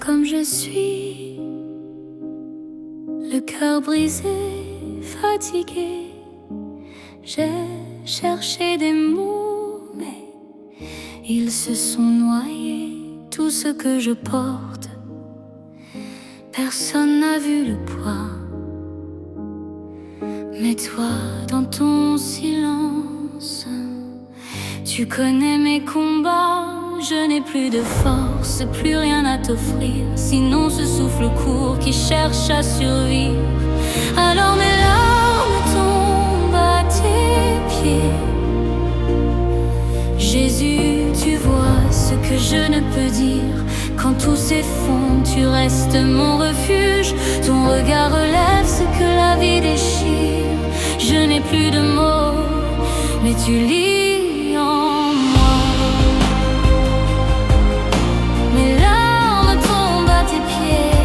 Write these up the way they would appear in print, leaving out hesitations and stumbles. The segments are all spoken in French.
comme je suis, le cœur brisé, fatigué. J'ai cherché des mots, mais ils se sont noyés. Tout ce que je porte, personne n'a vu le poids. Mais toi, dans ton silence, tu connais mes combats. Je n'ai plus de force, plus rien à t'offrir, sinon ce souffle court qui cherche à survivre. Alors mes larmes tombent à tes pieds. Jésus, tu vois ce que je ne peux dire. Quand tout s'effondre, tu restes mon refuge. Ton regard relève ce que la vie déchire. Je n'ai plus de mots, mais tu lis en moi. Mes larmes tombent à tes pieds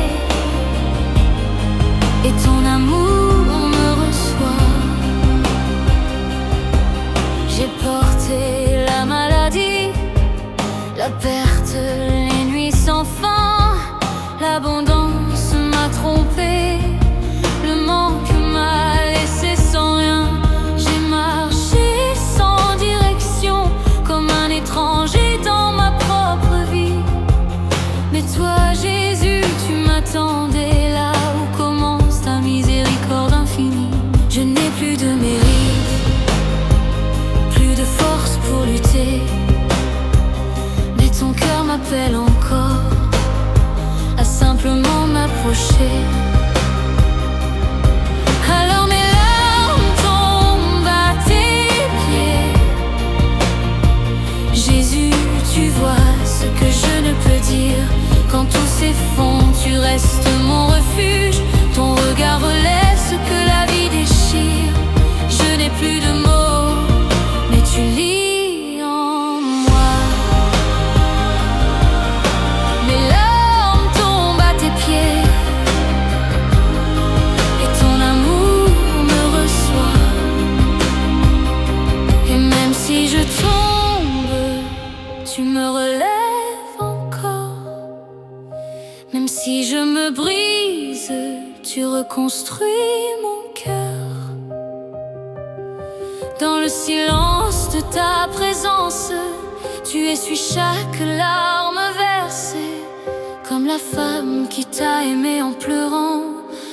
et ton amour me reçoit. J'ai porté la maladie, la perte, les nuits sans fin. L'abondance m'a trompé, le manque m'a laissé sans rien. J'ai marché sans direction, comme un étranger dans ma propre vie. Mais toi, Jésus, tu m'attendais là où commence ta miséricorde infinie. Je n'ai plus de mérite, plus de force pour lutter, mais ton cœur m'appelle encore à simplement m'approcher. Alors mes larmes tombent à tes pieds. Jésus, tu vois ce que je ne peux dire. Quand tout s'effondre, tu restes mon refuge. Ton regard relève ce que la vie déchire. Je n'ai plus de mots, mais tu lis en moi. Mes larmes tombent à tes pieds et ton amour me reçoit. Et même si je tombe, tu me relèves encore. Même si je me brise, tu reconstruis mon cœur. Dans le silence de ta présence, tu essuies chaque larme versée. Comme la femme qui t'a aimé en pleurant,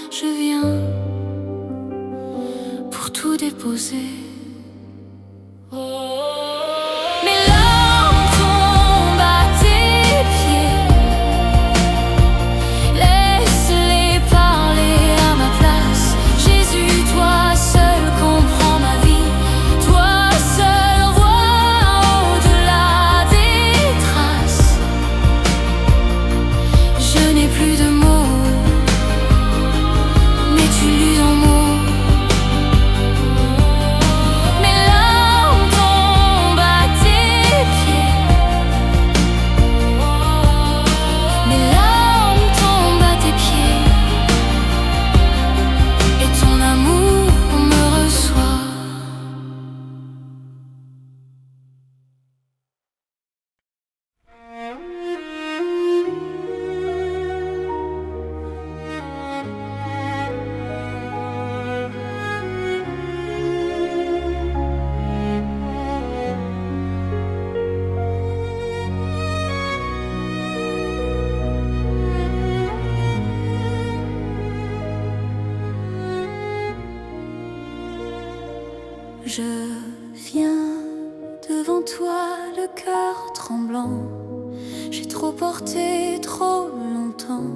je viens pour tout déposer. Mes larmes tombent à tes pieds. Laisse-les parler à ma place. Jésus, toi seul comprends ma vie. Toi seul vois au-delà des traces. Je n'ai plus de mots, mais tu lis en mots. Mes larmes tombent à tes pieds. Mes larmes tombent à tes pieds et ton amour me reçoit. Je viens devant toi, le cœur tremblant. J'ai trop porté trop longtemps.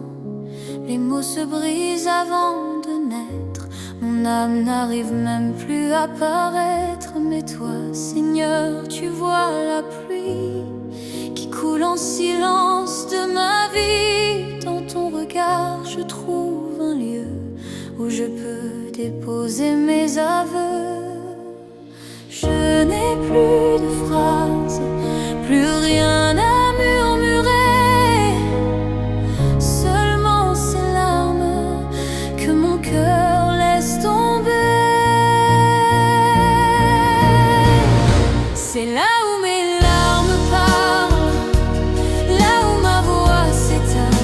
Les mots se brisent avant de naître. Mon âme n'arrive même plus à paraître. Mais toi, Seigneur, tu vois la pluie qui coule en silence de ma vie. Dans ton regard, je trouve un lieu où je peux déposer mes aveux. Je n'ai plus de phrases, plus rien à murmurer. Seulement ces larmes que mon cœur laisse tomber. C'est là où mes larmes parlent, là où ma voix s'éteint.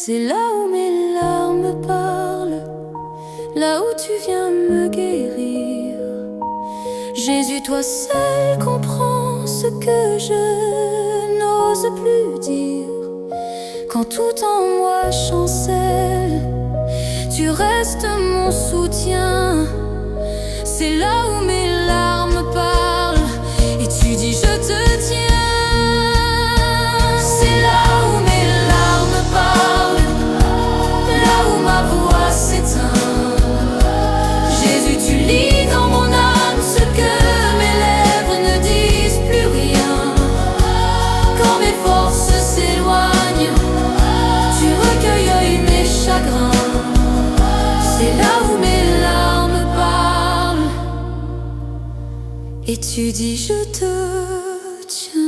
C'est là où mes larmes parlent, là où tu viens me guérir. Jésus, toi seul comprends ce que je n'ose plus dire. Quand tout en moi chancelle, tu restes mon soutien. C'est là où mes larmes parlent et tu dis je te tiens. C'est là où mes larmes parlent, là où ma voix s'éteint. Jésus, tu lis dans mon âme ce que mes lèvres ne disent plus rien. Quand mes forces s'éloignent, tu recueilles mes chagrins. C'est là où mes larmes parlent et tu dis je te tiens.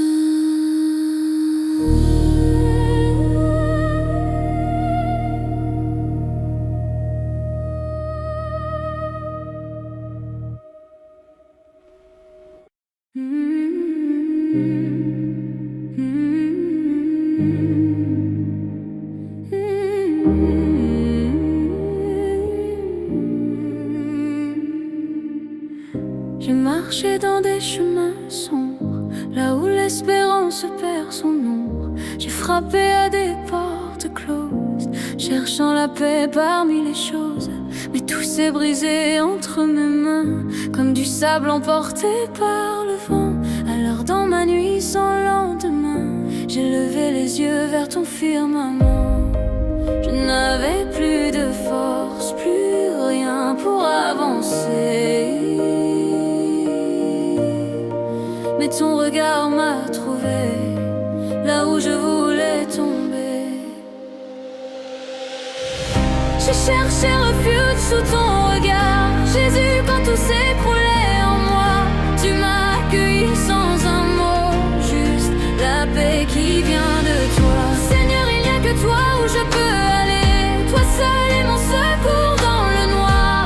J'ai marché dans des chemins sombres, là où l'espérance perd son ombre. J'ai frappé à des portes closes, cherchant la paix parmi les choses. Mais tout s'est brisé entre mes mains, comme du sable emporté par le vent. Alors dans ma nuit sans lendemain, j'ai levé les yeux vers ton firmament. Je n'avais plus de force, plus rien pour avancer. Mais ton regard m'a trouvé là où je voulais tomber. J'ai cherché refuge sous ton regard, Jésus, quand tout s'écroulait en moi. Tu m'as accueilli sans un mot, juste la paix qui vient de toi. Seigneur, il n'y a que toi où je peux aller, toi seul est mon secours dans le noir.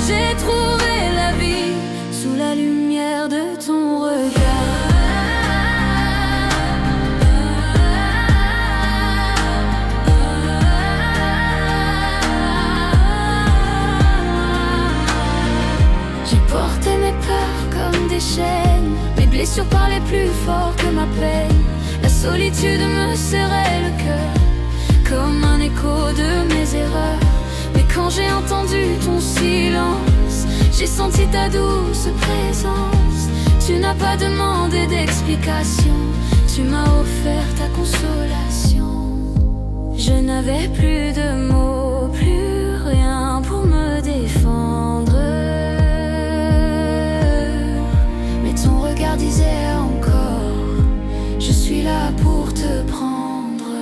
J'ai trouvé la vie sous la lumière de ton regard. J'ai porté mes peurs comme des chaînes, mes blessures parlaient plus fort que ma peine. La solitude me serrait le cœur comme un écho de mes erreurs. Mais quand j'ai entendu ton silence, j'ai senti ta douce présence. Tu n'as pas demandé d'explication, tu m'as offert ta consolation. Je n'avais plus de mots, plus rien pour me défendre. Mais ton regard disait encore, je suis là pour te prendre.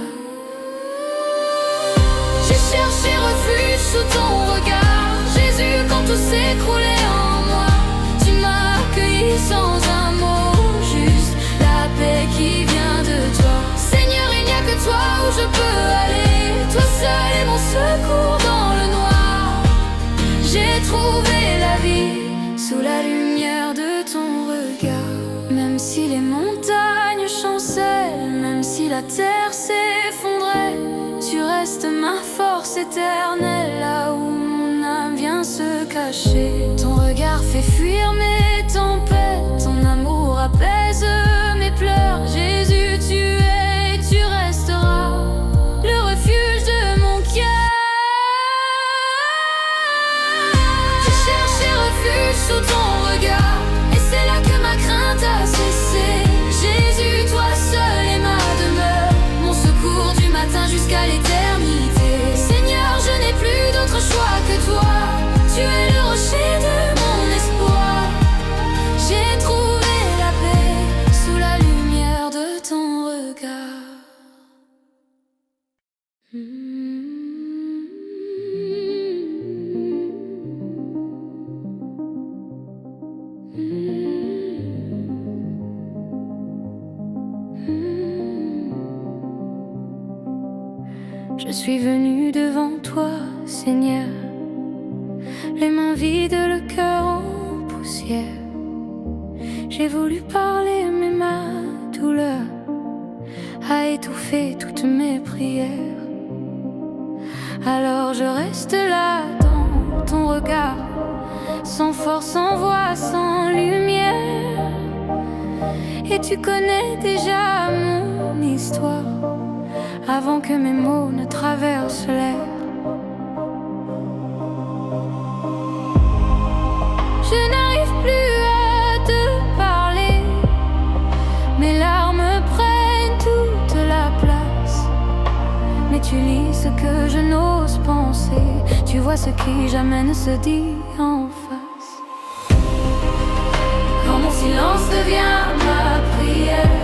J'ai cherché refuge sous ton regard, Jésus, quand tout s'écroulait en moi. Tu m'as accueilli sans un mot, juste la paix qui vient de toi. Seigneur, il n'y a que toi où je peux aller, toi seul est mon secours dans le noir. J'ai trouvé la vie sous la lumière de ton regard. Même si les montagnes chancellent, même si la terre s'effondrait, tu restes ma force éternelle, là où mon âme vient se cacher. Ton regard fait fuir mes tempêtes, ton amour apaise mes pleurs. Jésus, tu es et tu resteras le refuge de mon cœur. J'ai cherché refuge sous ton regard, et c'est là que ma crainte a cessé. Jésus, toi seul est ma demeure, mon secours du matin jusqu'à l'éternité. Seigneur, je n'ai plus d'autre choix que toi, tu es le rocher de mon espoir. J'ai trouvé la paix sous la lumière de ton regard. Je suis venu devant toi, Seigneur, les mains vides, le cœur en poussière. J'ai voulu parler, mais ma douleur a étouffé toutes mes prières. Alors je reste là dans ton regard, sans force, sans voix, sans lumière. Et tu connais déjà mon histoire avant que mes mots ne traversent l'air. Je n'arrive plus à te parler, mes larmes prennent toute la place. Mais tu lis ce que je n'ose penser, tu vois ce qui jamais ne se dit en face. Quand mon silence devient ma prière,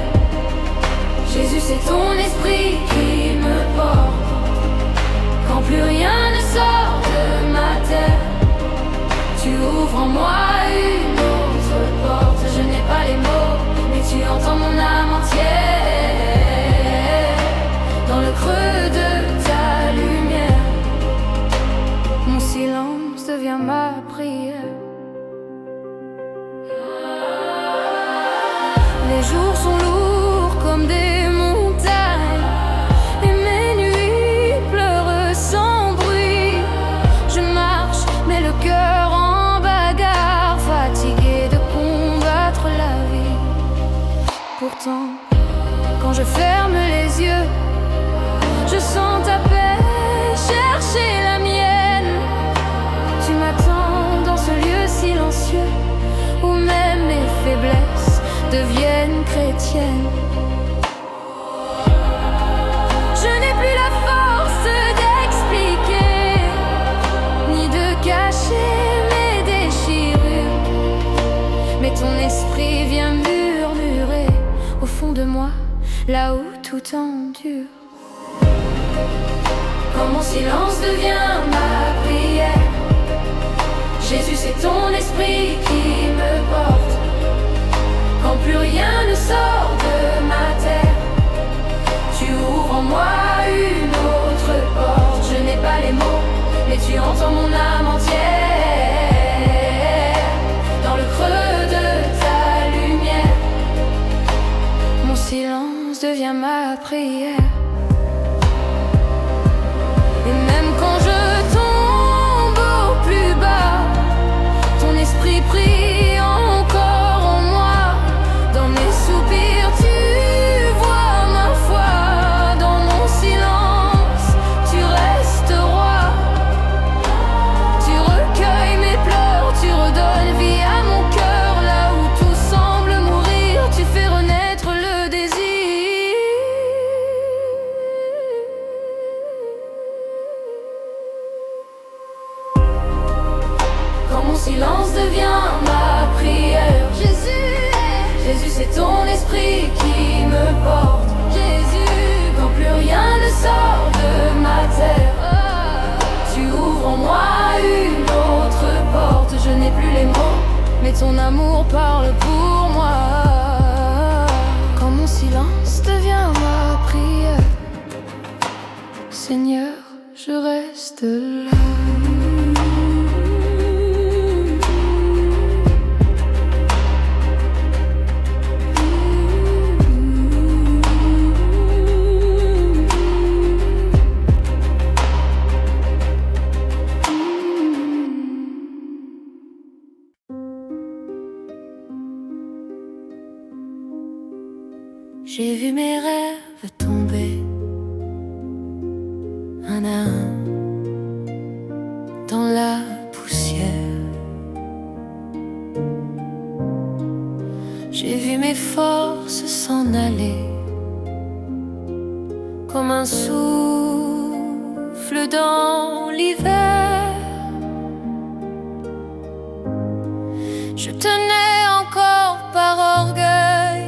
Jésus, c'est ton esprit qui me porte. Quand plus rien ne sort de ma terre, tu ouvres en moi une autre porte. Je n'ai pas les mots, mais tu entends mon âme entière. Dans le creux de ta lumière, mon silence devient ma prière. Les jours sont lourds comme des montagnes, et mes nuits pleurent sans bruit. Je marche, mais le cœur en bagarre, fatigué de combattre la vie. Pourtant, quand je ferme les yeux, je sens ta paix chercher la mienne. Tu m'attends dans ce lieu silencieux où même mes faiblesses deviennent chrétiennes. Je n'ai plus la force d'expliquer, ni de cacher mes déchirures, mais ton esprit vient murmurer au fond de moi, là où tout endure. Quand mon silence devient ma prière, Jésus, c'est ton esprit qui me porte. Quand plus rien ne sort de ma terre, tu ouvres en moi une autre porte. Je n'ai pas les mots, mais tu entends mon âme entière. Dans le creux de ta lumière, mon silence devient ma prière. Et même quand je tombe au plus bas, ton esprit prie encore en moi. Dans mes soupirs, tu vois ma foi. Dans mon silence, tu restes roi. Tu recueilles mes pleurs, tu redonnes vie à mon cœur. Là où tout semble mourir, tu fais renaître le désir. Quand mon silence devient ma prière, Jésus, c'est ton esprit qui me porte. Jésus, quand plus rien ne sort de ma terre, tu ouvres en moi une autre porte. Je n'ai plus les mots, mais ton amour parle pour moi. Quand mon silence devient ma prière, Seigneur, je reste là. J'ai vu mes rêves tomber un à un dans la poussière. J'ai vu mes forces s'en aller comme un souffle dans l'hiver. Je tenais encore par orgueil,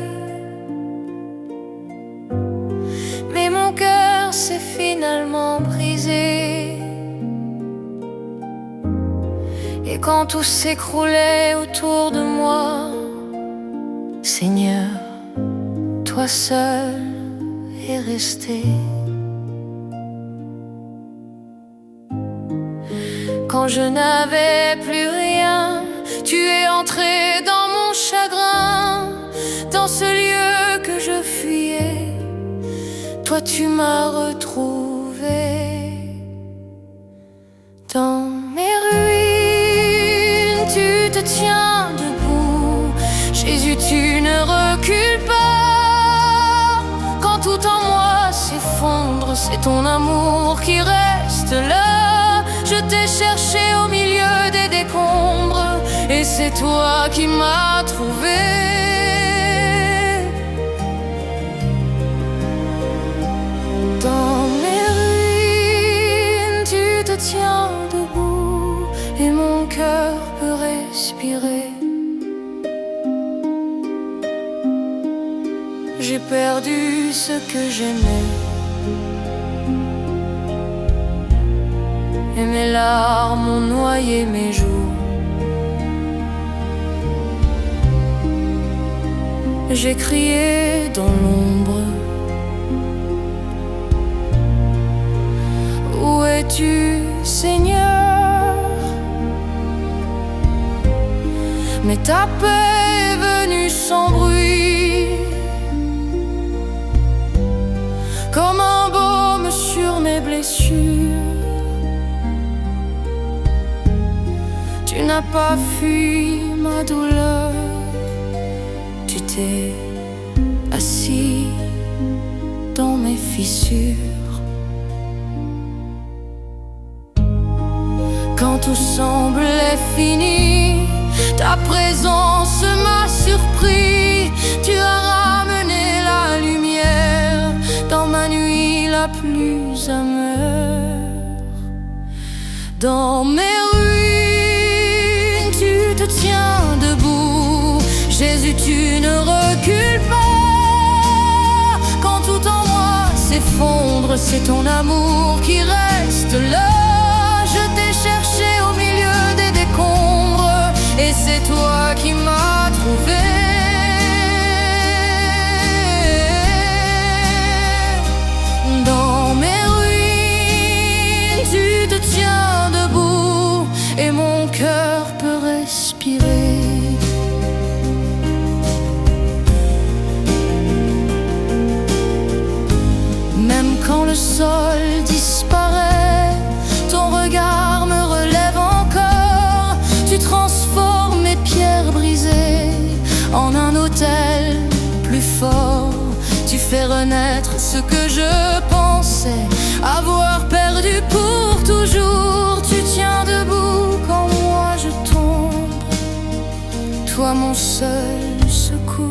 mais mon cœur s'est finalement brisé. Et quand tout s'écroulait autour de moi, Seigneur, toi seul es resté. Quand je n'avais plus rien, tu es entré dans mon chagrin, dans ce lieu que je fuyais. Toi tu m'as retrouvé. Dans mes ruines, tu te tiens debout. Jésus, tu ne recules pas. Quand tout en moi s'effondre, c'est ton amour qui reste là. Je t'ai cherché au milieu des décombres, et c'est toi qui m'as trouvé. Dans mes ruines, tu te tiens debout, et mon cœur peut respirer. J'ai perdu ce que j'aimais, et mes larmes ont noyé mes joues. J'ai crié dans l'ombre. Où es-tu, Seigneur? Mais ta paix est venue sans bruit, comme un baume sur mes blessures. Tu n'as pas fui ma douleur, tu t'es assis dans mes fissures. Quand tout semblait fini, ta présence m'a surpris. Tu as ramené la lumière dans ma nuit la plus amère. Dans mes ruines, tu te tiens debout. Jésus, tu ne recules pas. Quand tout en moi s'effondre, c'est ton amour qui reste là. Je t'ai cherché au milieu des décombres, et c'est toi qui m'as trouvé. Dans mes ruines, tu te tiens debout, et mon cœur peut respirer. Même quand le sol disparaît, ton regard me relève encore. Tu transformes mes pierres brisées en un autel plus fort. Tu fais renaître ce que je pensais avoir perdu pour toujours. Tu tiens debout quand moi je tombe, toi mon seul secours.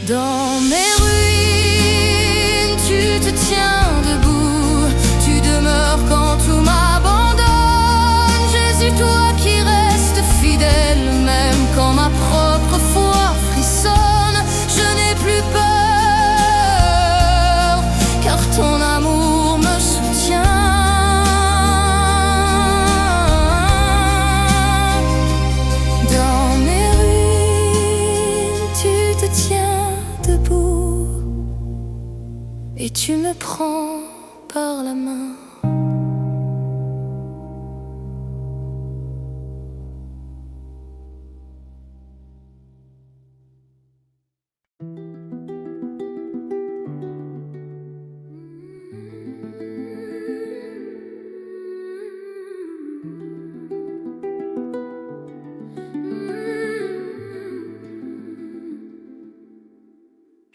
Dans mes ruines, tu te tiens debout. Tu demeures quand tout m'abandonne. Jésus, toi qui restes fidèle, même quand ma propre foi frissonne. Je n'ai plus peur, car ton amour me soutient. Dans mes ruines, tu te tiens debout, et tu me prends par la main.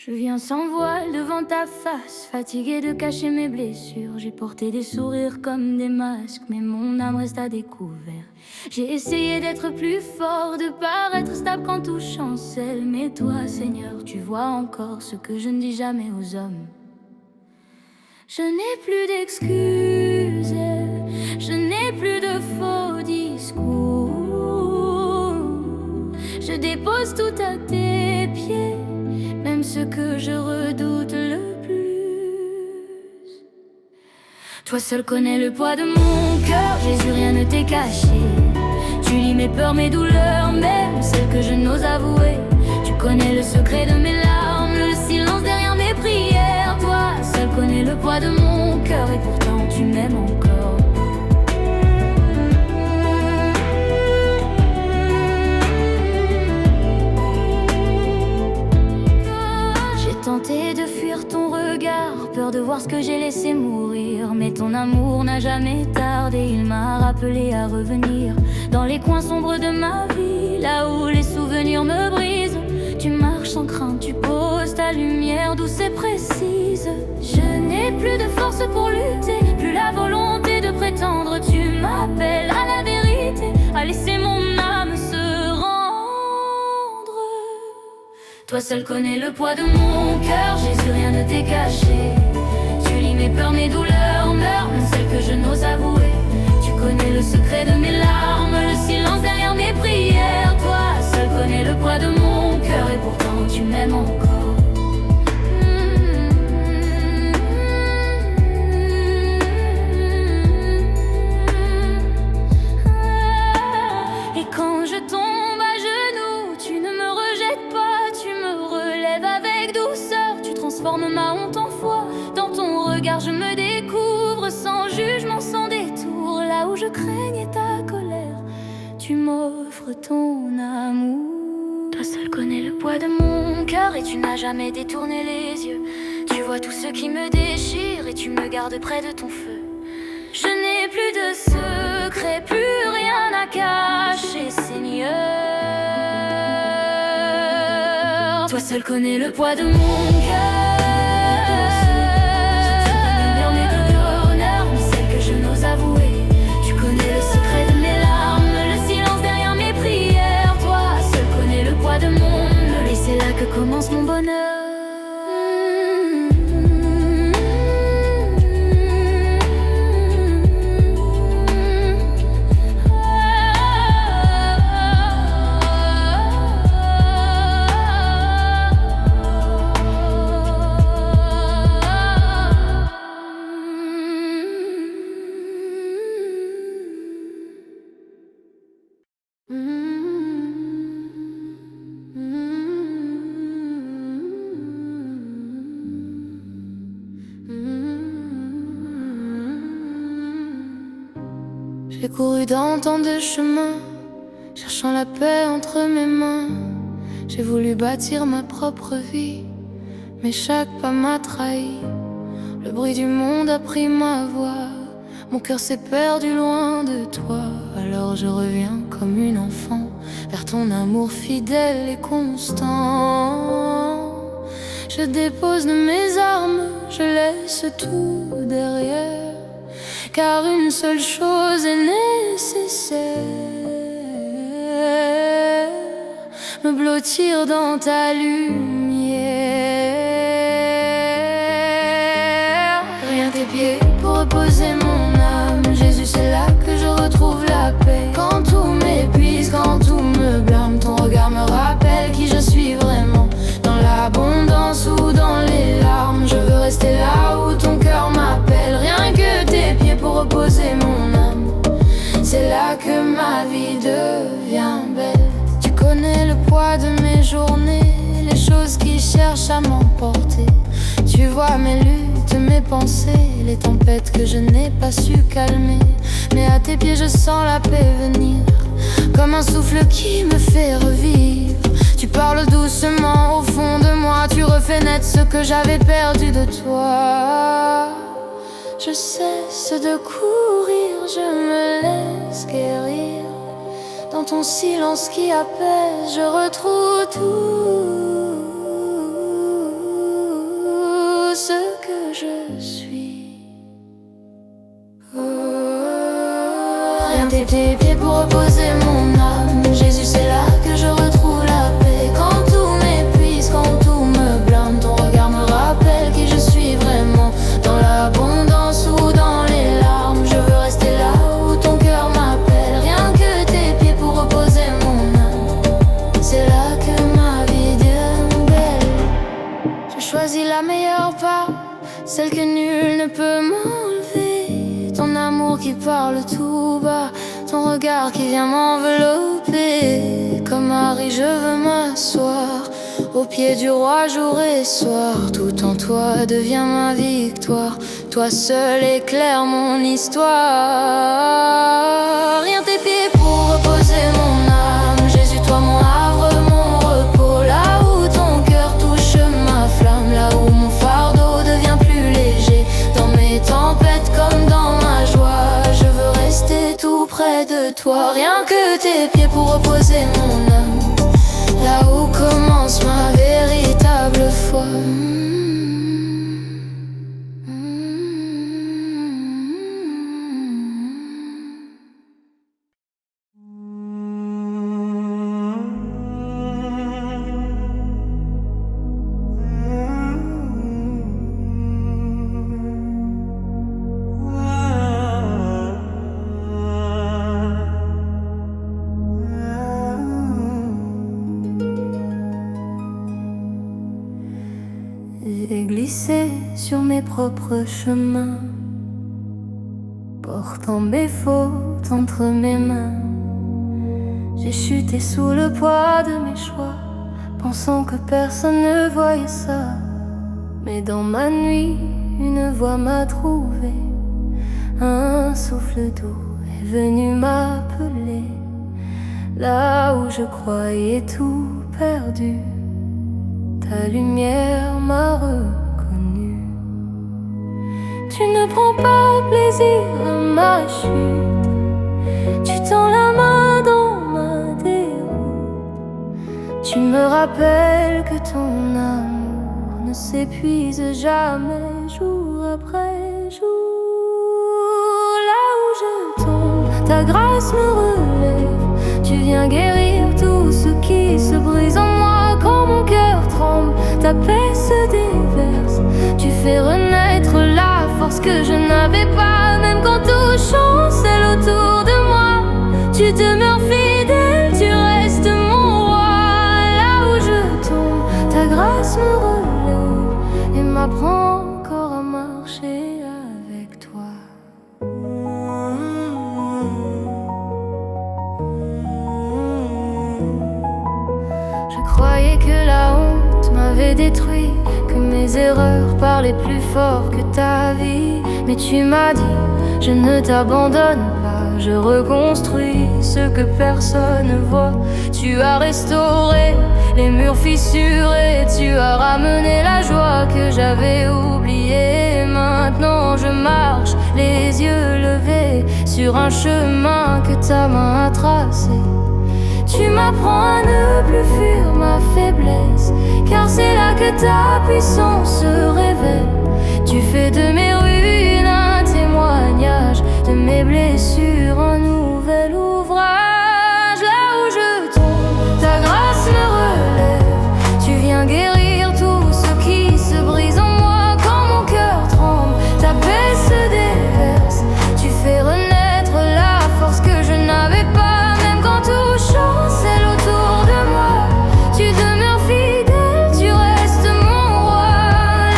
Je viens sans voile devant ta face, fatiguée de cacher mes blessures. J'ai porté des sourires comme des masques, mais mon âme reste à découvert. J'ai essayé d'être plus fort, de paraître stable quand tout chancelle. Mais toi, Seigneur, tu vois encore ce que je ne dis jamais aux hommes. Je n'ai plus d'excuses, je n'ai plus de faux discours. Je dépose tout à tes pieds, même ce que je redoute le plus. Toi seul connais le poids de mon cœur, Jésus, rien ne t'est caché. Tu lis mes peurs, mes douleurs, même celles que je n'ose avouer. Tu connais le secret de mes larmes, le silence derrière mes prières. Toi seul connais le poids de mon cœur, et pourtant tu m'aimes encore. Tenté de fuir ton regard peur de voir ce que j'ai laissé mourir. Mais ton amour n'a jamais tardé, il m'a rappelé à revenir dans les coins sombres de ma vie, là où les souvenirs me brisent. Tu marches sans crainte, tu poses ta lumière douce et précise. Je n'ai plus de force pour lutter, plus la volonté de prétendre. Tu m'appelles à la vérité, à laisser mon âme se rendre. Toi seul connais le poids de mon cœur, Jésus, rien ne t'est caché. Tu lis mes peurs, mes douleurs, meurs, même celles que je n'ose avouer. Tu connais le secret de mes larmes, le silence derrière mes prières. Toi seul connais le poids de mon cœur et pourtant tu m'aimes encore. Et quand je tombe à genoux, tu ne me rejettes pas, tu me relèves avec douceur. Tu transformes ma honte en foi, dans ton regard je me découvre sans jugement, sans détour. Là où je craignais ta colère, tu m'offres ton amour. Toi seul connais le poids de mon cœur et tu n'as jamais détourné les yeux. Tu vois tout ce qui me déchire et tu me gardes près de ton feu. Je n'ai plus de secret, plus rien à cacher, Seigneur. Toi seul connais le poids de mon cœur. Tu connais mes douleurs, mais celles que je n'ose avouer. Tu connais le secret de mes larmes, le silence derrière mes prières. Toi seul connais le poids de mon monde, et c'est là que commence mon bonheur. J'ai couru dans tant de chemins, cherchant la paix entre mes mains. J'ai voulu bâtir ma propre vie, mais chaque pas m'a trahi. Le bruit du monde a pris ma voix, mon cœur s'est perdu loin de toi. Alors je reviens comme une enfant vers ton amour fidèle et constant. Je dépose mes armes, je laisse tout derrière, car une seule chose est nécessaire, me blottir dans ta lumière. Rien tes pieds pour reposer mon âme, Jésus, c'est là que je retrouve la paix. Quand tout m'épuise, quand tout me blâme, ton regard me rappelle qui je suis vraiment. Dans l'abondance ou dans les larmes, je veux rester là où ton cœur m'appelle. Rien que tes pieds pour reposer mon âme, c'est là que ma vie devient belle. Tu connais le poids de mes journées, les choses qui cherchent à m'emporter. Tu vois mes luttes, mes pensées, les tempêtes que je n'ai pas su calmer. Mais à tes pieds je sens la paix venir, comme un souffle qui me fait revivre. Tu parles doucement au fond de moi, tu refais naître ce que j'avais perdu de toi. Je cesse de courir, je me laisse guérir. Dans ton silence qui apaise, je retrouve tout ce que je suis. Rien tes pieds pour reposer mon âme, Jésus, c'est là que je retrouve la paix. Quand tout m'épuise, quand tout me blâme, ton regard me rappelle qui je suis vraiment. Dans l'abondance ou dans les larmes, je veux rester là où ton cœur m'appelle. Rien que tes pieds pour reposer mon âme, c'est là que ma vie devient belle. Je choisis la meilleure part, celle que nul ne peut m'enlever. Ton amour qui parle tout bas, ton regard qui vient m'envelopper. Comme Marie, je veux m'asseoir au pied du roi jour et soir. Tout en toi devient ma victoire, toi seul éclaire mon histoire. Rien tes pieds pour reposer mon âme, Jésus, toi mon havre, mon repos. Là où ton cœur touche ma flamme, là où mon fardeau devient plus léger. près de toi. Rien que tes pieds pour reposer mon âme, là où commence ma véritable foi. J'ai glissé sur mes propres chemins, portant mes fautes entre mes mains. J'ai chuté sous le poids de mes choix, pensant que personne ne voyait ça. Mais dans ma nuit, une voix m'a trouvé, un souffle doux est venu m'appeler. Là où je croyais tout perdu, ta lumière m'a reconnu. Tu ne prends pas plaisir à ma chute, tu tends la main dans ma déroute. Tu me rappelles que ton amour ne s'épuise jamais, jour après jour. Là où je tombe, ta grâce me relève. Tu viens guérir tout ce qui se brise en moi quand mon cœur tremble. Ta paix se déverse, tu fais renaître la force que je n'avais pas. Même quand tout chancelle autour de moi, tu demeures fidèle, tu restes mon roi. Là où je tombe, ta grâce me relève et m'apprend encore à marcher avec toi. Je croyais que la honte m'avait détruit, que mes erreurs parlaient plus fort que ta vie. Mais tu m'as dit, je ne t'abandonne pas, je reconstruis ce que personne ne voit. Tu as restauré les murs fissurés, tu as ramené la joie que j'avais oubliée. Maintenant je marche, les yeux levés, sur un chemin que ta main a tracé. Tu m'apprends à ne plus fuir ma faiblesse, car c'est là que ta puissance se révèle. Tu fais de mes ruines un témoignage, de mes blessures un nouvel ouvrage. Là où je tombe, ta grâce me relève. Tu viens guérir tout ce qui se brise en moi quand mon cœur tremble. Ta paix se déverse, tu fais renaître la force que je n'avais pas. Même quand tout chancelle autour de moi, tu demeures fidèle, tu restes mon roi.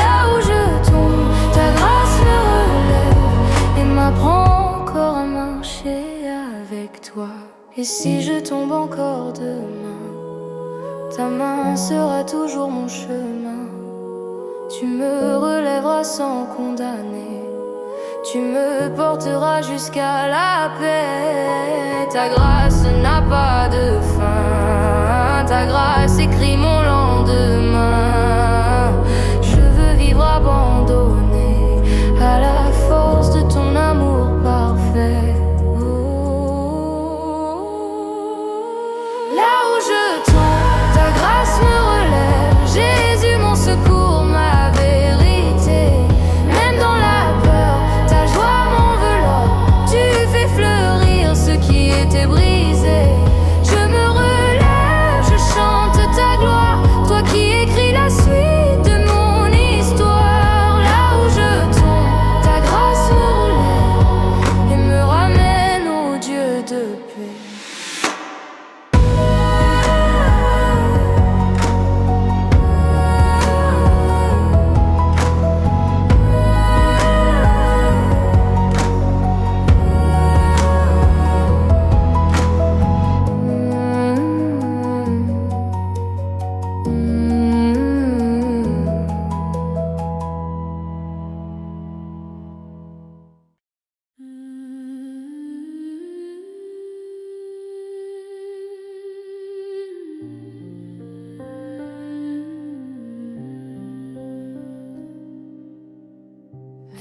Là où je tombe, ta grâce me relève et m'apprend encore à marcher avec toi. Et si je tombe encore demain, ta main sera toujours mon chemin. Tu me relèveras sans condamner, tu me porteras jusqu'à la paix. Ta grâce n'a pas de fin, ta grâce écrit mon lendemain. Je veux vivre abandonné à la force de ton amour parfait. Là où je tombe, ta grâce me relève. Jésus mon secours, ma vérité. Même dans la peur, ta joie m'enveloppe. Tu fais fleurir ce qui était brisé. Je me relève, je chante ta gloire, toi qui écris la suite de mon histoire. Là où je tombe, ta grâce me relève et me ramène au Dieu de paix.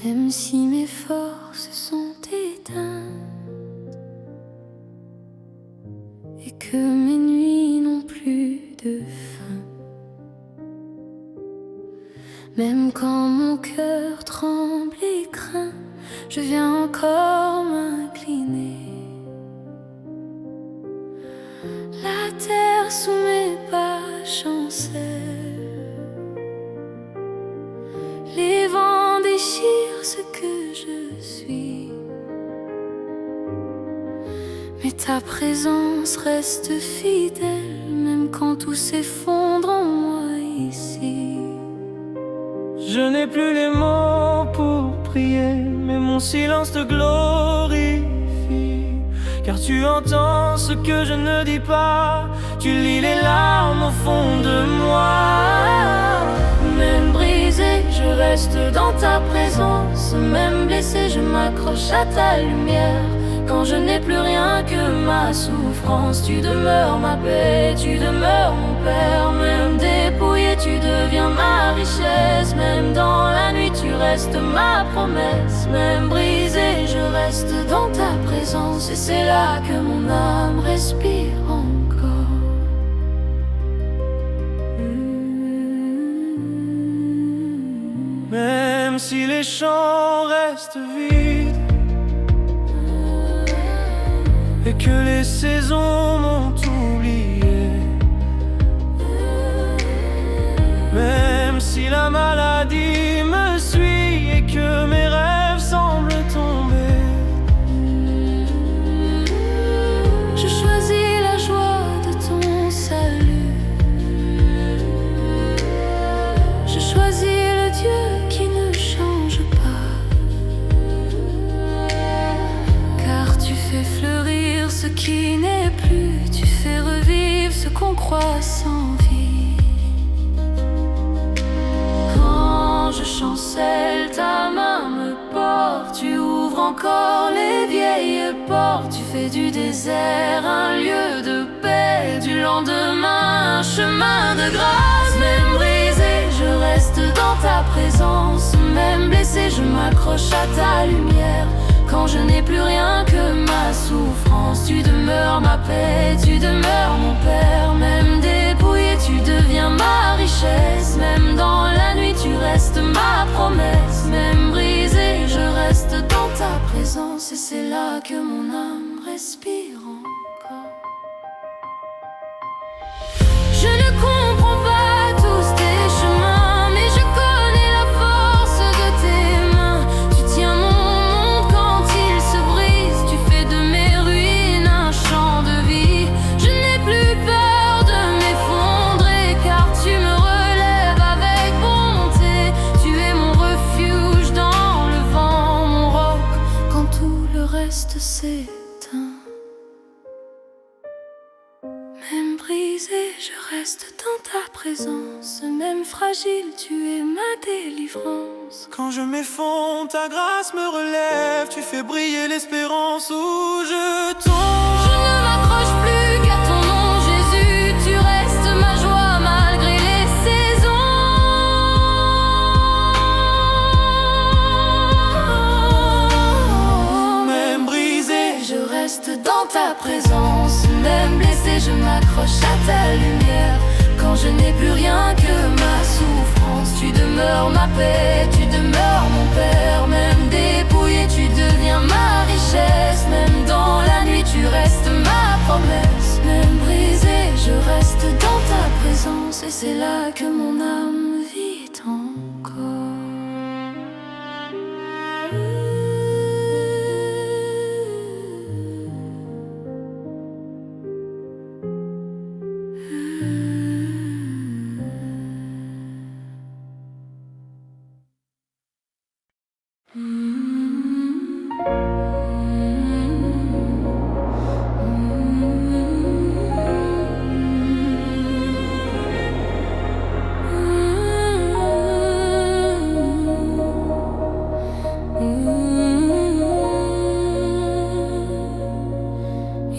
Même si mes forces sont éteintes, que mes nuits n'ont plus de fin. Même quand mon cœur tremble et craint, je viens encore m'incliner. La terre sous mes pas chancelle, les vents déchirent ce que je suis, mais ta présence reste fidèle, même quand tout s'effondre en moi ici. Je n'ai plus les mots pour prier, mais mon silence te glorifie. Car tu entends ce que je ne dis pas, tu lis les larmes au fond de moi. Même brisé, je reste dans ta présence. Même blessé, je m'accroche à ta lumière. Quand je n'ai plus rien que ma souffrance, tu demeures ma paix, tu demeures mon Père. Même dépouillé, tu deviens ma richesse. Même dans la nuit, tu restes ma promesse. Même brisé, je reste dans ta présence. Et c'est là que mon âme respire encore. Même si les champs restent vides et que les saisons m'ont oublié, même si la maladie me suit et que mes rêves semblent tomber, je choisis la joie de ton salut. Je choisis le Dieu qui ne change pas, car tu fais fleurir ce qui n'est plus, tu fais revivre ce qu'on croit sans vie. Quand je chancelle, ta main me porte, tu ouvres encore les vieilles portes, tu fais du désert un lieu de paix, du lendemain un chemin de grâce. Même brisé, je reste dans ta présence. Même blessé, je m'accroche à ta lumière. Quand je n'ai plus rien que ma souffrance, tu demeures ma paix, tu demeures mon Père. Même dépouillé, tu deviens ma richesse. Même dans la nuit, tu restes ma promesse. Même brisé, je reste dans ta présence. Et c'est là que mon âme respire encore. Je ne comprends pas tous tes chemins, mais je connais la force de tes mains. Tu tiens mon monde quand il se brise, tu fais de mes ruines un champ de vie. Je n'ai plus peur de m'effondrer, car tu me relèves avec bonté. Tu es mon refuge dans le vent, mon roc, quand tout le reste s'éteint. Même brisé, je reste dans ta présence. Même fragile, tu es ma délivrance. quand je m'effondre, ta grâce me relève, tu fais briller l'espérance où je tombe. Je ne m'accroche plus qu'à ton nom, Jésus. Tu restes ma joie malgré les saisons. Même brisé, Je reste dans ta présence. Même blessé, je m'accroche à ta lumière. Quand je n'ai plus rien que ma souffrance, tu demeures ma paix, tu demeures mon Père. Même dépouillé, tu deviens ma richesse. Même dans la nuit, tu restes ma promesse. Même brisé, je reste dans ta présence. Et c'est là que mon âme vit encore.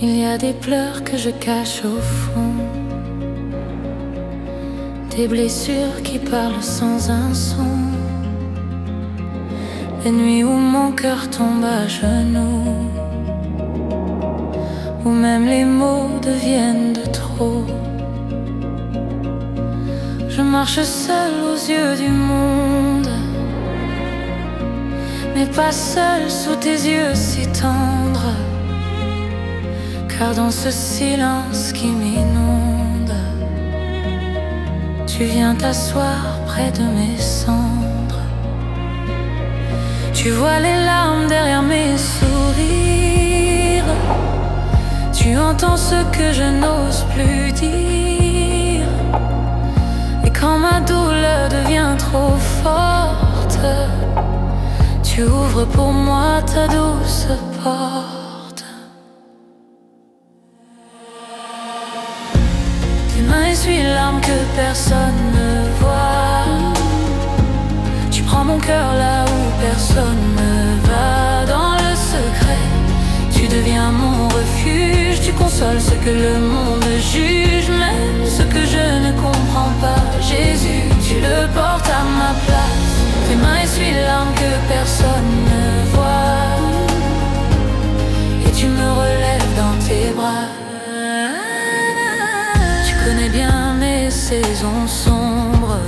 Il y a des pleurs que je cache au fond, des blessures qui parlent sans un son, les nuits où mon cœur tombe à genoux, où même les mots deviennent de trop. Je marche seule aux yeux du monde, mais pas seule sous tes yeux si tendres. Car dans ce silence qui m'inonde, tu viens t'asseoir près de mes cendres. Tu vois les larmes derrière mes sourires, tu entends ce que je n'ose plus dire. Et quand ma douleur devient trop forte, tu ouvres pour moi ta douce porte. Tes mains essuient les larmes que personne ne voit. Tu prends mon cœur là où personne ne va. Dans le secret, tu deviens mon refuge. Tu consoles ce que le monde juge, même ce que je ne comprends pas. Jésus, tu le portes à ma place. Tes mains essuient les larmes que personne ne voit, et tu me relèves dans tes bras. Tu connais bien mes saisons sombres,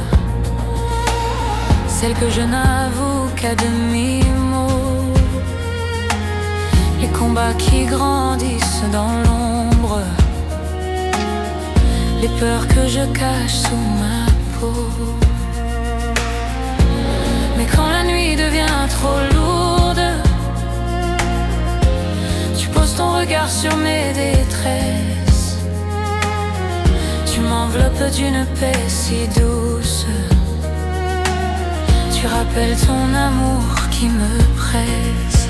celles que je n'avoue qu'à demi-mot. Les combats qui grandissent dans l'ombre, les peurs que je cache sous ma peau. Mais quand la nuit devient trop lourde, tu poses ton regard sur mes détresses. Tu m'enveloppes d'une paix si douce. Tu rappelles ton amour qui me presse.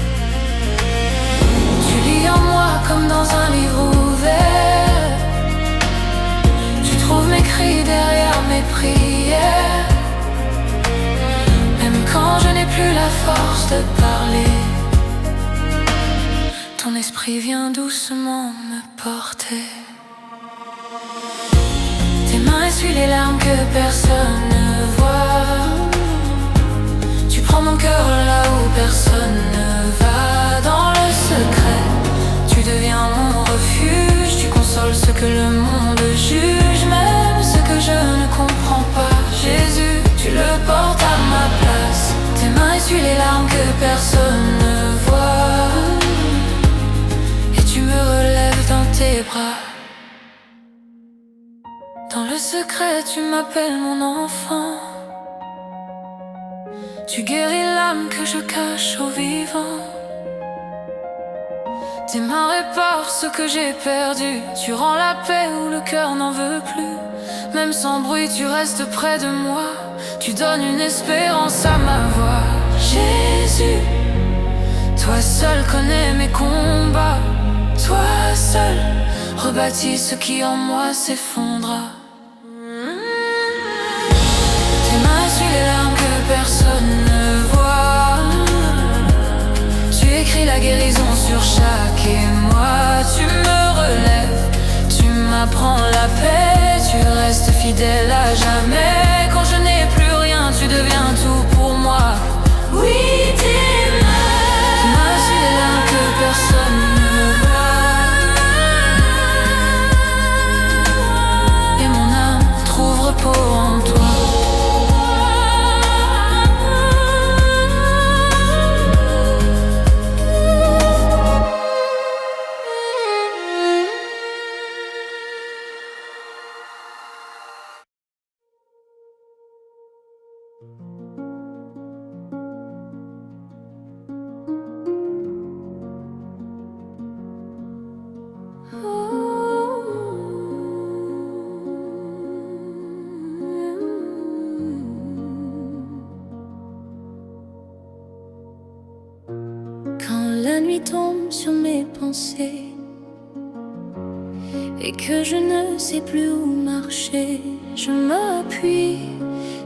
Tu lis en moi comme dans un livre ouvert. Tu trouves mes cris derrière mes prières. Même quand je n'ai plus la force de parler, ton esprit vient doucement me porter. Tes mains essuient les larmes que personne ne voit. Tu prends mon cœur là où personne ne va. Dans le secret, tu deviens mon refuge. Tu consoles ce que le monde juge, même ce que je ne comprends pas. Jésus, tu le portes à ma place. Tes mains essuient les larmes que personne ne voit, et tu me relèves dans tes bras. Dans le secret, tu m'appelles mon enfant. Tu guéris l'âme que je cache aux vivants. Tes mains réparent ce que j'ai perdu. Tu rends la paix où le cœur n'en veut plus. Même sans bruit, tu restes près de moi. Tu donnes une espérance à ma voix. Jésus, toi seul connais mes combats. Toi seul rebâtis ce qui en moi s'effondra. Tes mains essuient les larmes que personne ne voit. Tu écris la guérison sur chaque émoi. Tu me relèves, tu m'apprends la paix. Tu restes fidèle à jamais. Quand je n'ai plus rien, tu deviens tout pour moi. Oui, tes mains essuient les larmes que personne ne voit, et mon âme trouve repos en toi. La nuit tombe sur mes pensées et que je ne sais plus où marcher. Je m'appuie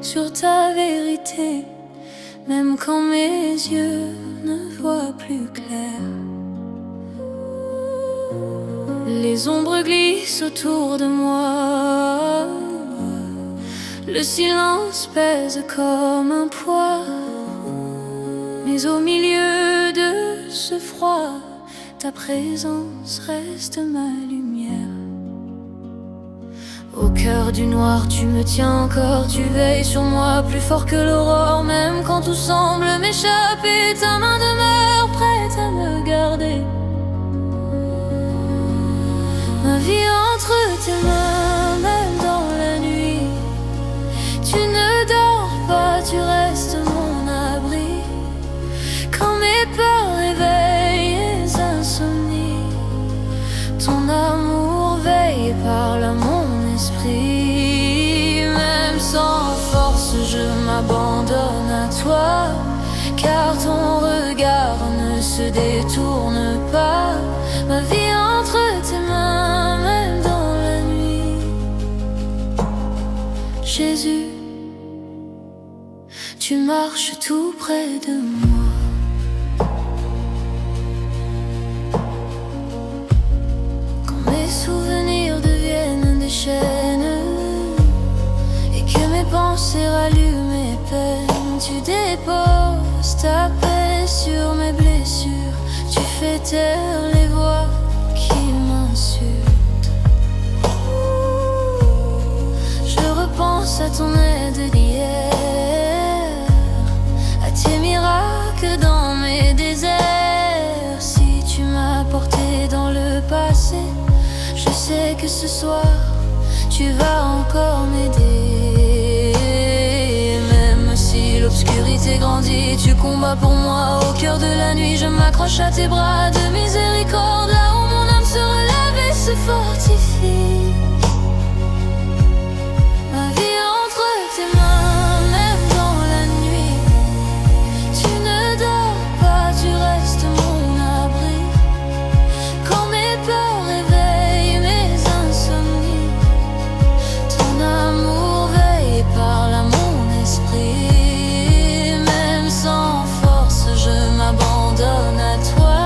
sur ta vérité, même quand mes yeux ne voient plus clair. Les ombres glissent autour de moi, le silence pèse comme un poids. Mais au milieu de ce froid, ta présence reste ma lumière. Au cœur du noir, tu me tiens encore, tu veilles sur moi plus fort que l'aurore. Même quand tout semble m'échapper, ta main demeure prête à me garder. Ma vie entre tes mains, même dans la nuit. Tu ne dors pas, tu restes mon abri. Quand mes peurs réveillent les insomnies, ton amour veille parle à mon esprit. Même sans force, je m'abandonne à toi, car ton regard ne se détourne pas. Ma vie entre tes mains, même dans la nuit. Jésus, tu marches tout près de moi. Quand mes souvenirs deviennent des chaînes et que mes pensées rallument mes peines, tu déposes ta paix sur mes blessures. Tu fais taire les voix qui m'insultent. Je repense à ton aide d'hier, à tes miracles dans mes déserts. Si tu m'as porté dans le passé, je sais que ce soir tu vas encore m'aider. Même si l'obscurité grandit, tu combats pour moi. Au cœur de la nuit, je m'accroche à tes bras de miséricorde. Là où mon âme se relève et se fortifie. Ma vie entre tes mains, même dans la nuit. Tu ne dors pas, tu restes mon abri. Quand mes peurs réveillent mes insomnies, ton amour veille parle à mon esprit. Même sans force, je m'abandonne à toi,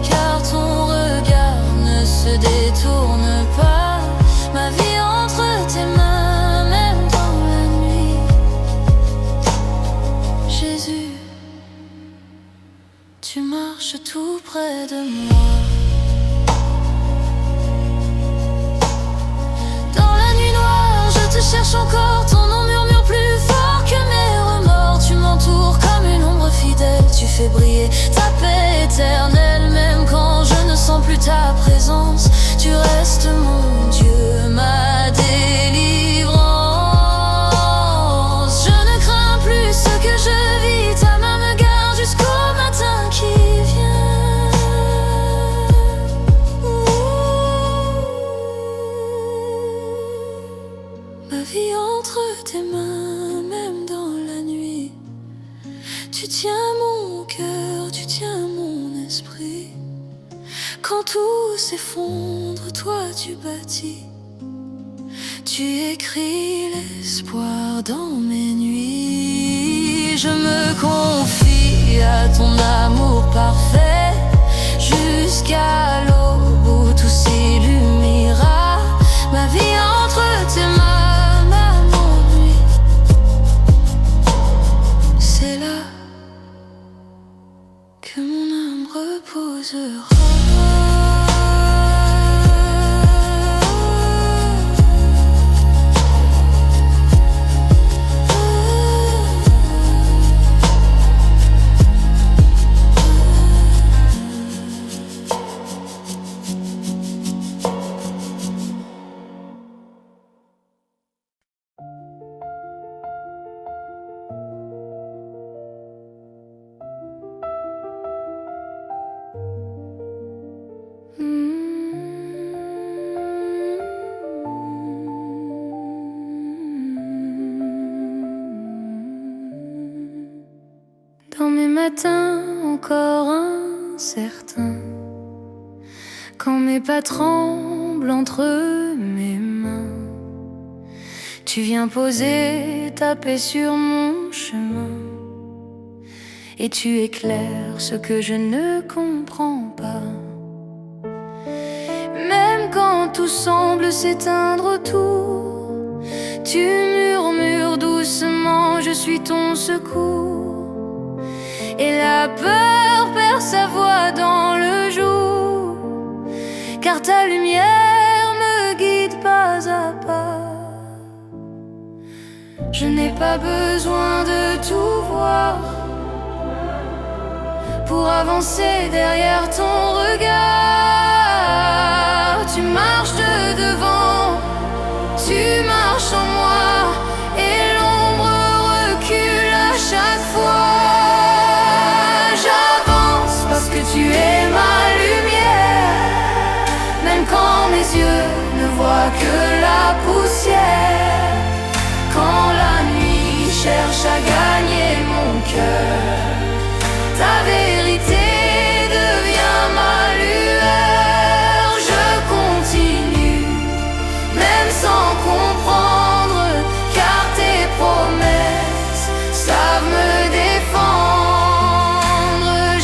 car ton regard ne se détourne pas. Ma vie entre tes mains, même dans la nuit. Jésus, tu marches tout près de moi. Dans la nuit noire, je te cherche encore. Ton nom murmure plus fort que mes remords. Tu m'entoures comme une ombre fidèle. Tu fais briller ta paix éternelle. Même quand je ne sens plus ta présence, tu restes mon Dieu, ma délivrance. Je ne crains plus ce que je vis. Ta main me garde jusqu'au matin qui vient. Ma vie entre tes mains, même dans la nuit. Tu tiens mon cœur, tu tiens mon esprit. Quand tout s'effondre, toi tu bâtis. Tu écris l'espoir dans mes nuits. Je me confie à ton amour parfait. Jusqu'à l'aube où tout s'illuminera. Ma vie entre tes mains, maman nuit. C'est là que mon âme reposera. Dans mes matins encore incertains, quand mes pas tremblent entre mes mains, tu viens poser ta paix sur mon chemin. Et tu éclaires ce que je ne comprends pas. Même quand tout semble s'éteindre autour, tu murmures doucement, je suis ton secours. Et la peur perd sa voix dans le jour. car ta lumière me guide pas à pas. Je n'ai pas besoin de tout voir pour avancer derrière ton regard. Tu marches de devant, tu marches en moi, et l'ombre recule à chaque fois. J'avance parce que tu es ma lumière, même quand mes yeux ne voient que la poussière. Quand la nuit cherche à gagner mon cœur, ta vérité devient ma lueur. Je continue, même sans comprendre, car tes promesses savent me défendre.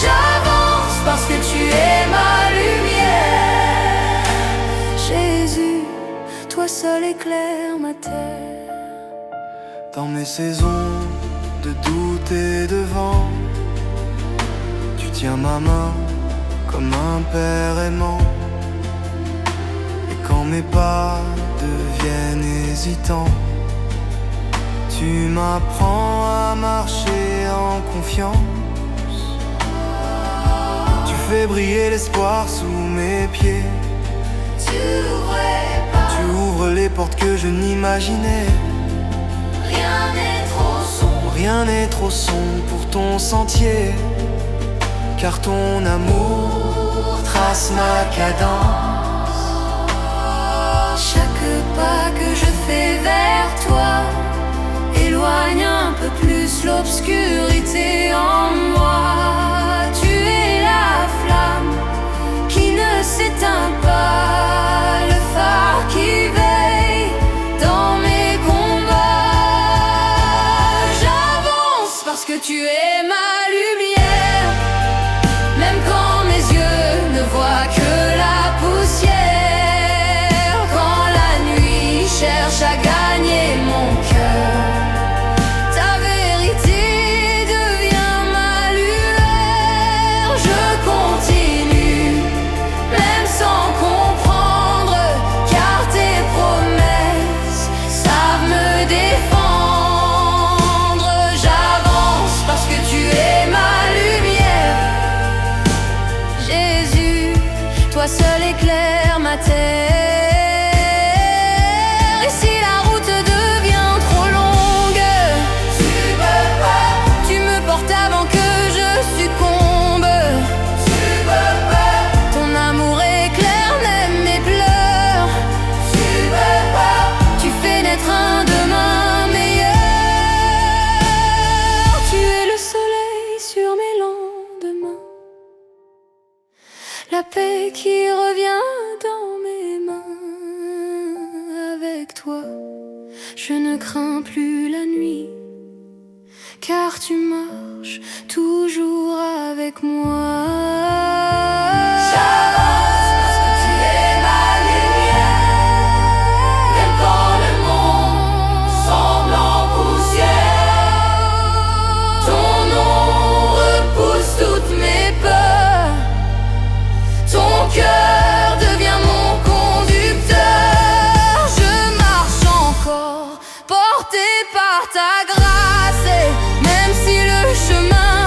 J'avance parce que tu es ma lumière. Jésus, toi seul éclaire ma terre. Dans mes saisons de doute et de vent, tu tiens ma main comme un père aimant. Et quand mes pas deviennent hésitants, tu m'apprends à marcher en confiance. Tu fais briller l'espoir sous mes pieds. Tu ouvres les portes que je n'imaginais. Rien n'est trop sombre pour ton sentier, car ton amour trace ma cadence. Chaque pas que je fais vers toi éloigne un peu plus l'obscurité en moi. Tu es la flamme qui ne s'éteint pas, le phare qui veille dans mes combats. J'avance parce que tu es ma lumière, même quand mes yeux ne voient que la poussière. Quand la nuit cherche à gagner mon cœur, ta vérité devient ma lueur. Je continue, même sans comprendre, car tes promesses savent me défendre. J'avance parce que tu es ma lumière. Jésus, toi seul éclaire ma terre. Et si la route devient trop longue, tu me portes avant que je succombe. Ton amour éclaire même mes pleurs. Tu fais naître un demain meilleur. Tu es le soleil sur mes lendemains, la paix qui revient dans mes mains. Avec toi, je ne crains plus la nuit, car tu marches toujours avec moi. J'avance parce que tu es ma lumière, même quand le monde semble en poussière. Ton nom repousse toutes mes peurs, ton cœur devient mon conducteur. Je marche encore, porté par ta grâce, et même si le chemin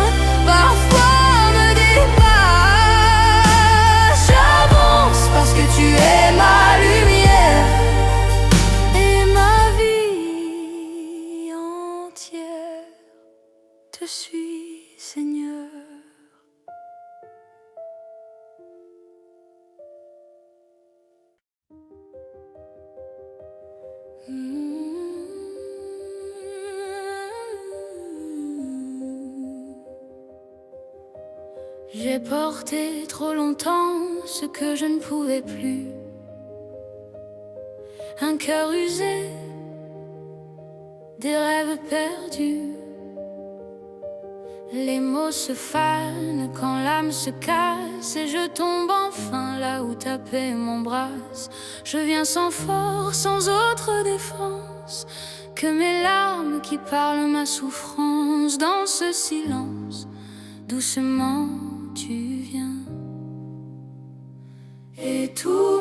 parfois me dépasse, j'avance parce que tu es ma lumière, et ma vie entière te suit, Seigneur. J'ai porté trop longtemps ce que je ne pouvais plus, un cœur usé, des rêves perdus. Les mots se fanent quand l'âme se casse, et je tombe enfin là où ta paix m'embrasse. Je viens sans force, sans autre défense que mes larmes qui parlent ma souffrance. Dans ce silence, doucement tu viens, et tout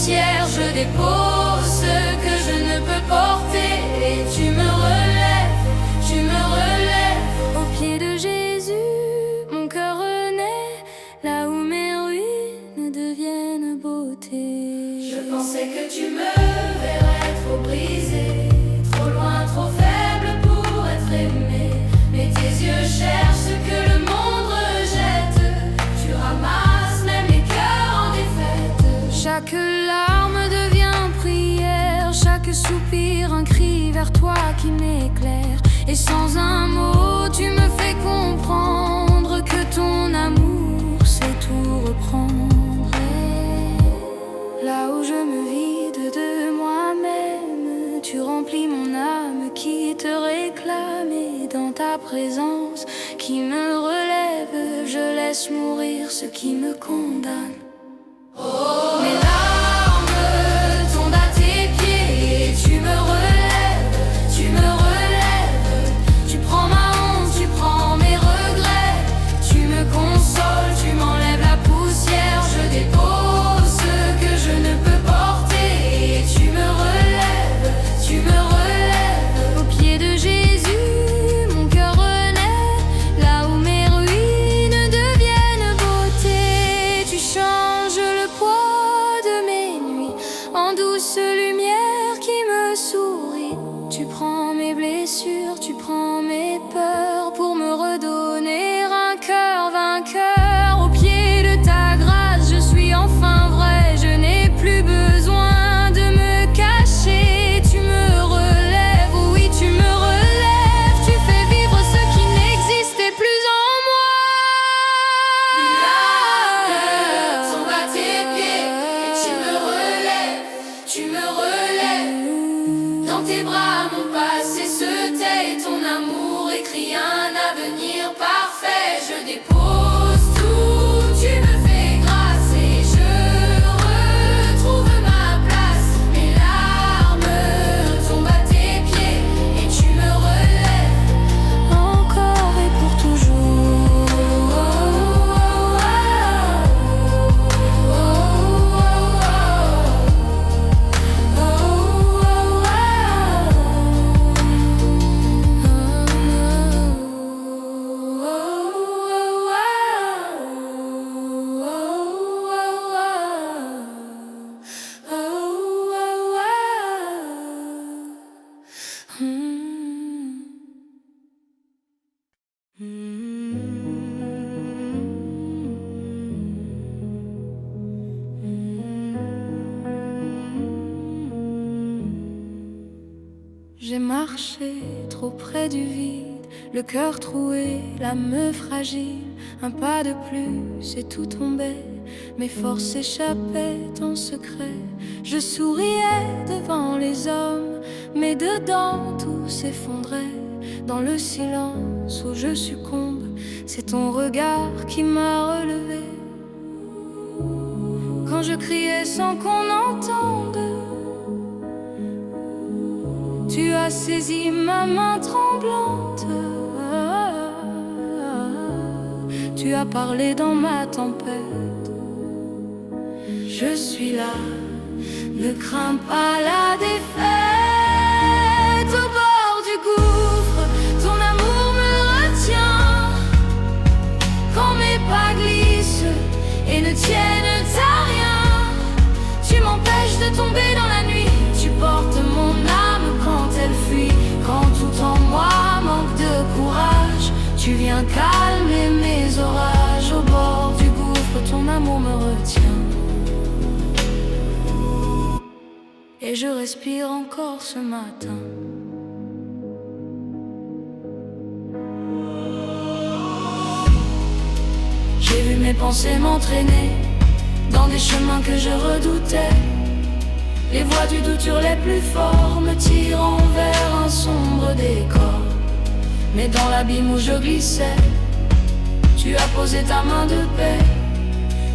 poussière, je dépose ce que je ne peux porter. Et tu me relèves, tu me relèves. Au pied de Jésus, mon cœur renaît, là où mes ruines deviennent beauté. Je pensais que tu me verrais trop brisé, trop loin, trop faible pour être aimé. Mais tes yeux cherchent ce que le monde rejette. Tu ramasses même les cœurs en défaite. Chaque larme devient prière, chaque soupir un cri vers toi qui m'éclaire. Et sans un mot tu me fais comprendre que ton amour sait tout reprendre. Et là où je me vide de moi-même, tu remplis mon âme qui te réclame. Et dans ta présence qui me relève, je laisse mourir ce qui me condamne. Mes larmes tombent à tes pieds et tu me relèves, tu me relèves. Tu prends ma honte, tu prends mes regrets, tu me consoles, tu m'enlèves la poussière. Je dépose ce que je ne peux porter. Et tu me relèves, tu me relèves. Au pied de Jésus, mon cœur renaît, là où mes ruines deviennent beauté. Tu changes le poids de mes nuits en douce lumière qui me sourit. Tu prends mes blessures, tu prends mes peurs pour me redonner un cœur vainqueur. Au pied de ta grâce, je suis enfin vrai. Je n'ai plus besoin de me cacher. Tu me relèves, oui tu me relèves. Tu fais vivre ce qui n'existait plus en moi. Mes larmes tombent à tes pieds et tu me relèves, tu me relèves. Dans tes bras mon passé se tait et ton amour écrit un avenir parfait. Je dépose tout, tu me fais grâce et je retrouve ma place. Mes larmes tombent à tes pieds et tu me relèves. Encore et pour toujours. J'ai marché trop près du vide, le cœur troué, l'âme fragile. Un pas de plus et tout tombait, mes forces s'échappaient en secret. Je souriais devant les hommes, mais dedans tout s'effondrait. Dans le silence où je succombe, c'est ton regard qui m'a relevé. Quand je criais sans qu'on entende, tu as saisi ma main tremblante. Tu as parlé dans ma tempête. Je suis là, ne crains pas la défaite. Au bord du gouffre, ton amour me retient. Quand mes pas glissent et ne tiennent à rien, tu m'empêches de tomber dans la nuit. Tu portes mon âme quand elle fuit, quand tout en moi manque de courage. Tu viens calmer mes orages. Au bord du gouffre, ton amour me retient. Et je respire encore ce matin. J'ai vu mes pensées m'entraîner dans des chemins que je redoutais. Les voix du doute hurlaient plus fort, me tirant vers un sombre décor. Mais dans l'abîme où je glissais, tu as posé ta main de paix.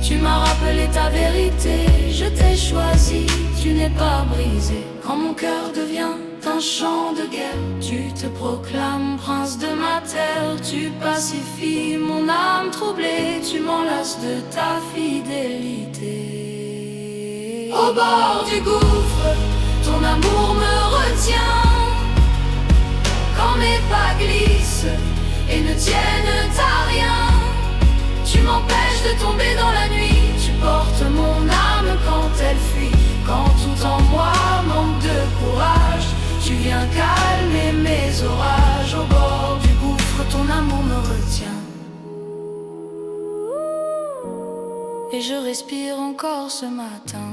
Tu m'as rappelé ta vérité. Je t'ai choisi, tu n'es pas brisé. Quand mon cœur devient un champ de guerre, tu te proclames prince de ma terre. Tu pacifies mon âme troublée, tu m'enlaces de ta fidélité. Oh, Au bord du gouffre, ton amour me retient. Quand mes pas glissent et ne tiennent à rien, tu m'empêches de tomber dans la nuit. Tu portes mon âme quand elle fuit. Quand tout en moi manque de courage, tu viens calmer mes orages. Au bord du gouffre, ton amour me retient. Et je respire encore ce matin.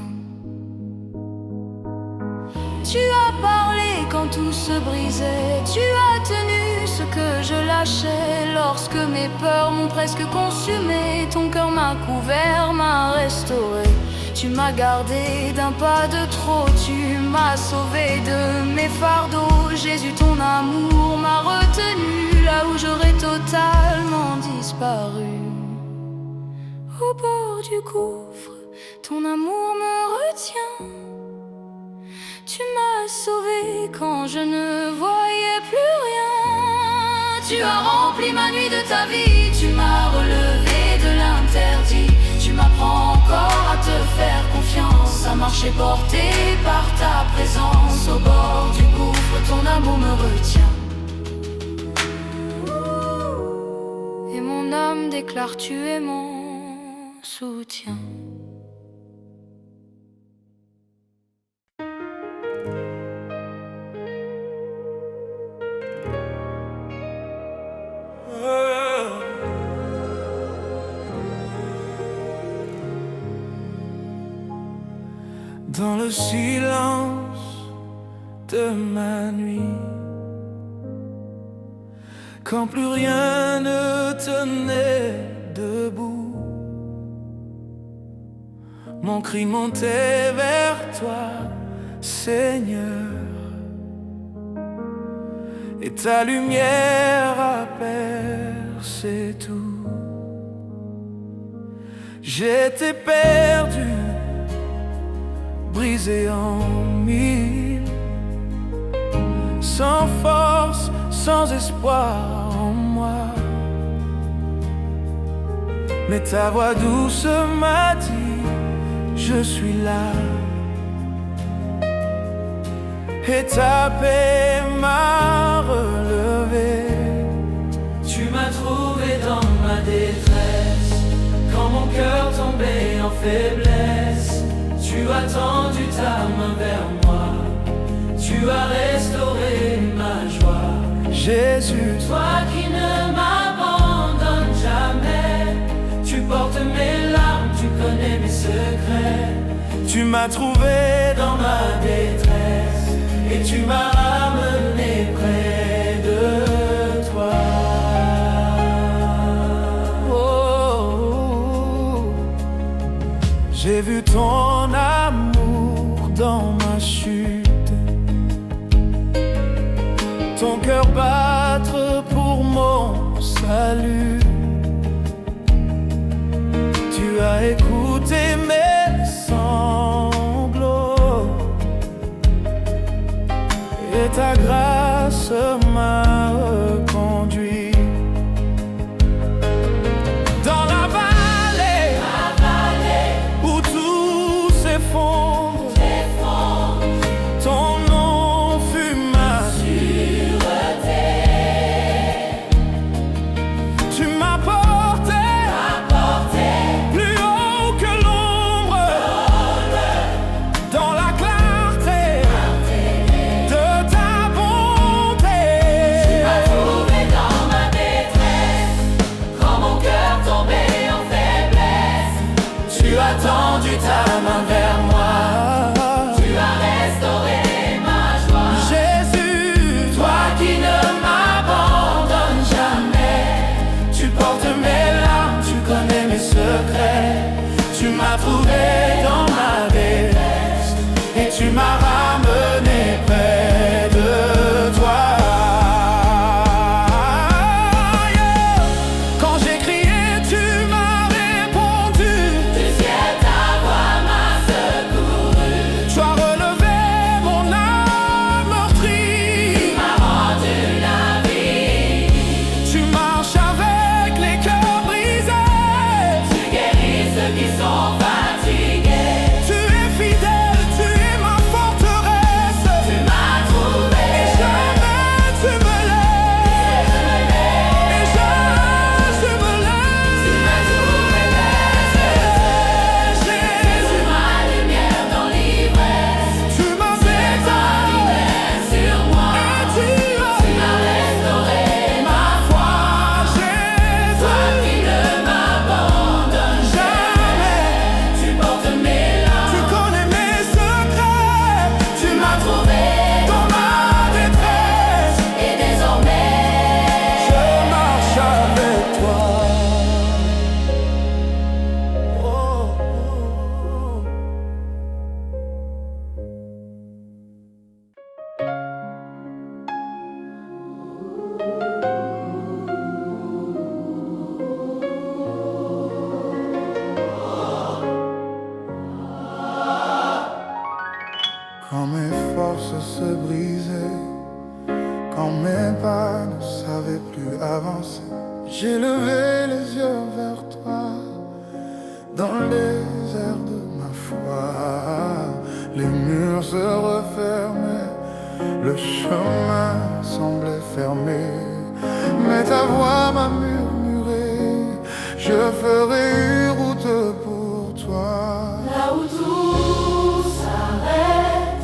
Tu as parlé quand tout se brisait. Tu as tenu ce que je lâchais. Lorsque mes peurs m'ont presque consumé, ton cœur m'a couvert, m'a restauré. Tu m'as gardé d'un pas de trop. Tu m'as sauvé de mes fardeaux. Jésus, ton amour m'a retenu là où j'aurais totalement disparu. Au bord du gouffre, ton amour me retient. Tu m'as sauvé quand je ne voyais plus rien. Tu as rempli ma nuit de ta vie. Tu m'as relevé de l'interdit. Tu m'apprends encore à te faire confiance, à marcher porté par ta présence. Au bord du gouffre, ton amour me retient. Et mon âme déclare tu es mon soutien. Dans le silence de ma nuit, quand plus rien ne tenait debout, mon cri montait vers toi, Seigneur, et ta lumière a percé tout. J'étais perdu, brisé en mille, sans force, sans espoir en moi. Mais ta voix douce m'a dit, je suis là. Et ta paix m'a relevé. Tu m'as trouvé dans ma détresse, quand mon cœur tombait en faiblesse. Tu as tendu ta main vers moi, tu as restauré ma joie. Jésus, toi qui ne m'abandonnes jamais, tu portes mes larmes, tu connais mes secrets. Tu m'as trouvé dans ma détresse et tu m'as ramené près de toi. J'ai vu ton amour dans ma chute, ton cœur battre pour mon salut. Tu as écouté mes sanglots et ta grâce m'a reconduit. Dans la vallée où tout s'effondre, ton nom fut ma sûreté. plus avancer. J'ai levé les yeux vers toi, dans les airs de ma foi. Les murs se refermaient, le chemin semblait fermé, mais ta voix m'a murmuré, je ferai une route pour toi. Là où tout s'arrête,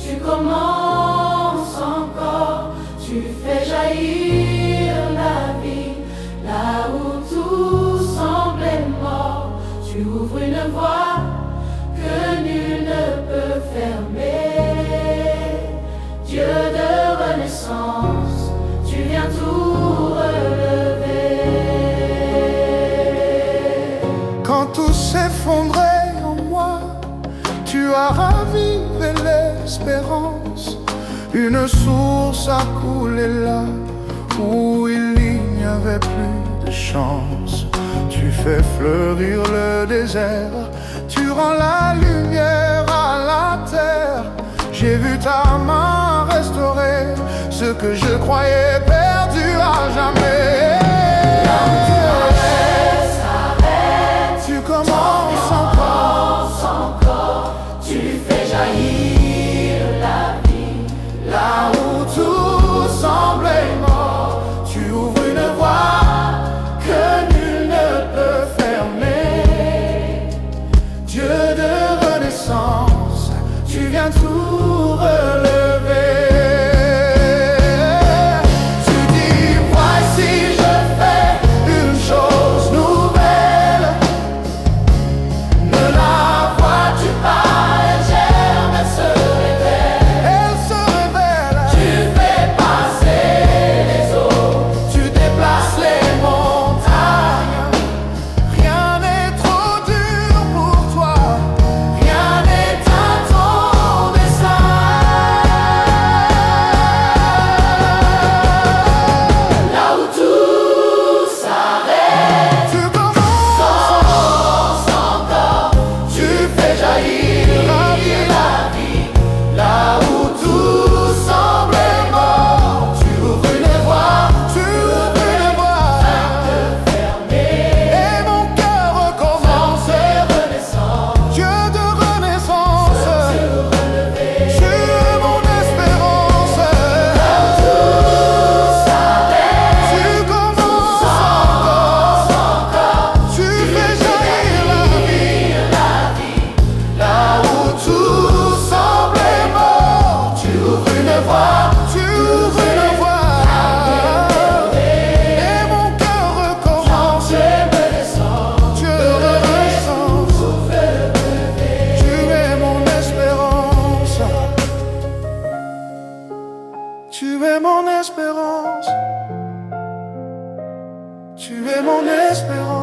tu commences encore, tu fais jaillir la vie. Là où tout semblait mort, tu ouvres une voie que nul ne peut fermer. Dieu de renaissance, tu viens tout relever. Quand tout s'effondrait en moi, tu as ravivé l'espérance. Une source a coulé là où il n'y avait plus de chance. Tu fais fleurir le désert, tu rends la lumière à la terre. J'ai vu ta main restaurer ce que je croyais perdu à jamais. Tu commences encore, tu fais jaillir la vie. là où tout semblait mort, tu ouvres une voie que nul ne peut fermer. Dieu de renaissance, tu viens tout relever. Tu dis voici je fais une chose nouvelle. Ne la vois-tu pas, elle germe, elle se révèle. Elle se révèle. Tu fais passer les eaux, Tu déplaces les montagnes. Rien n'est trop dur pour toi, rien n'est à ton dessein. là où tout s'arrête, Tu commences encore, tu fais jaillir la vie. Là où tout semblait mort, tu ouvres une voie, et mon cœur recommence. Dieu de renaissance, tu es mon espérance. Tu commences encore, tu fais jaillir la vie. Là où tout semblait mort, tu ouvres une voie, et mon cœur recommence. Dieu de renaissance, tu es mon espérance. Tu es mon espérance. Tu es mon espérance.